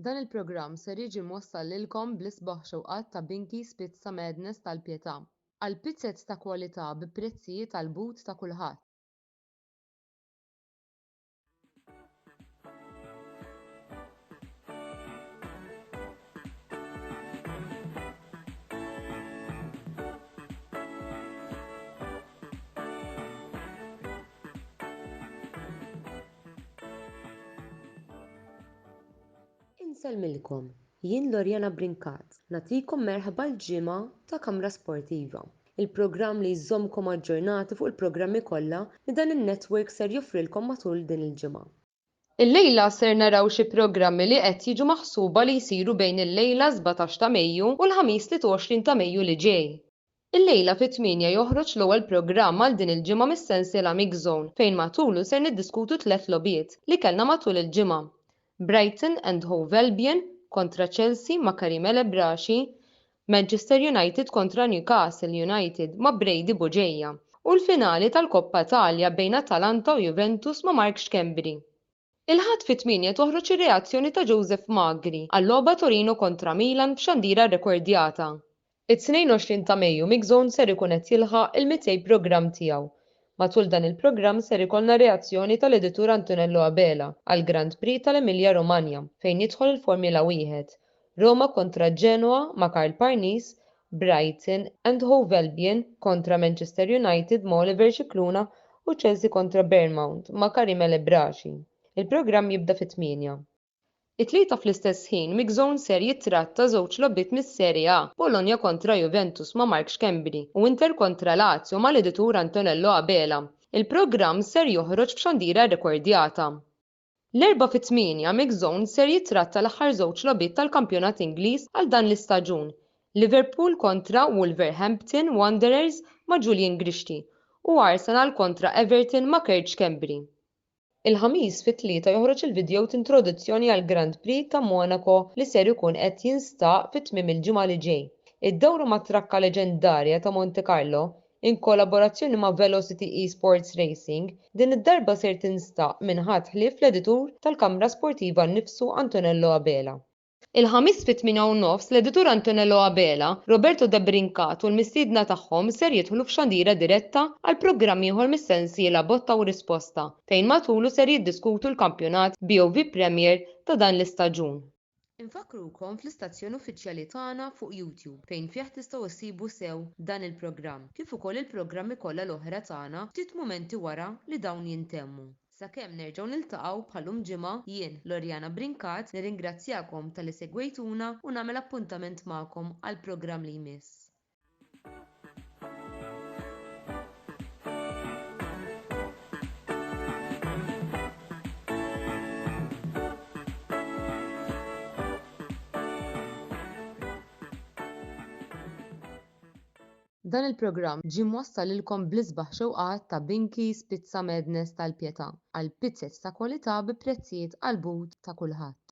Dan il-programm ser jiġi mwassal lilkom bl-isbaħ xewqat ta' Binky's Pizza Madness tal-Pjetà għal pizzett ta' kwalità bi prezzijiet għall but ta' kulħadd. Insellmilkom, jien Lorjana Brinkat, nagħtikom merħba l-ġimgħa ta' Kamra Sportiva, il-programm li jżommkom aġġornati fuq il-programmi kollha li dan in-netwerk ser joffrilkom matul din il-ġimgħa. Illejla ser naraw xi programmi li qed jiġu maħsuba li jsiru bejn il-lejla 17 ta' Mejju u l-ħamis 23 ta' Mejju li ġej. Illejla fit-8 joħroġ l-ewwel programm għal din il-ġimgħa mis-sensiela Mix Zone fejn matulu ser niddiskutu 3 logħbiet li kellna matul il-ġimgħa. Brighton and Hove Albion kontra Chelsea ma' Karim El Ebraxi, Manchester United kontra Newcastle United ma' Brady Buġejja u l-finali tal-Koppa Italja bejn Atalanta u Juventus ma' Mark Schembri. Il-ħadd fit-8 toħroġ ir-reazzjoni ta' Joseph Magri għal-logħba Torino kontra Milan b'xandira rrekordjata. It-22 ta' Mejju Mix Zone ser ikun qed jilħaq il-200 programm tiegħu. Matul dan il-programm ser ikollna reazzjoni tal-editur Antonello Abela għall Grand Prix tal-Emilia Romagna fejn jidħol il-Formula 1, Roma kontra Genoa ma' Karl Parnis, Brighton and Hove Albion kontra Manchester United ma' Oliver Scicluna u Chelsea kontra Bournemouth ma' Karim El Ebraxi. Il-programm jibda fit-8. It-tlieta fl-istess ħin Mix Zone ser jittratta żewġ logħbiet mis-Serje A, Bologna kontra Juventus ma' Mark Schembri u Inter kontra Lazio mal-editur Antonello Abela. Il-programm ser joħroġ b'xandira rrekordjata. L-erba' fit-8 Mix Zone ser jittratta l-aħħar żewġ logħbiet tal-kampjonat Ingliż għal dan l-istaġun. Liverpool kontra Wolverhampton Wanderers ma' Julian Grishti u Arsenal kontra Everton ma' Kurt Schembri. Il-ħamis fit-tlieta joħroġ il-video t-introduzzjoni għall Grand Prix ta' Monaco li ser ikun qed jinstagħ fit-tmiem il-ġimgħa li ġej. Id-dewra mat-trakka leġendarja ta' Monte Carlo in kollaborazzjoni ma' Velocity Esports Racing din id-darba ser tinstagħ minn ħadd ħlief l-editur tal-Kamra Sportiva nnifsu Antonello Abela. Il-ħamis fit-8:30 l-editur Antonello Abela, Roberto De Brincat u l-mistiedna tagħhom ser jidħlu f'xandira diretta għal programm ieħor mis-sensiela Botta u Risposta fejn matulu ser jiddiskutu l-kampjonat BOV Premier ta' dan l-istaġun. Infakrukom fl-istazzjon uffiċjali tagħna fuq YouTube fejn fih tistgħu issibu sew dan il-programm kif ukoll il-programmi kollha l-oħra tagħna ftit mumenti wara li dawn jintemmu. Sakemm nerġgħu niltaqgħu bħalhom ġimgħa jien Lorjana Brinkat nirringrazzjakom talli segwejtuna u nagħmel appuntament magħkom għall-programm li jmiss. Dan il-programm ġie mwassal lilkom bl-isbaħ xewqat ta' Binky's Pizza Madness tal-Pjetà għal pizzett ta' kwalità bi prezzijiet għall but ta' kulħadd.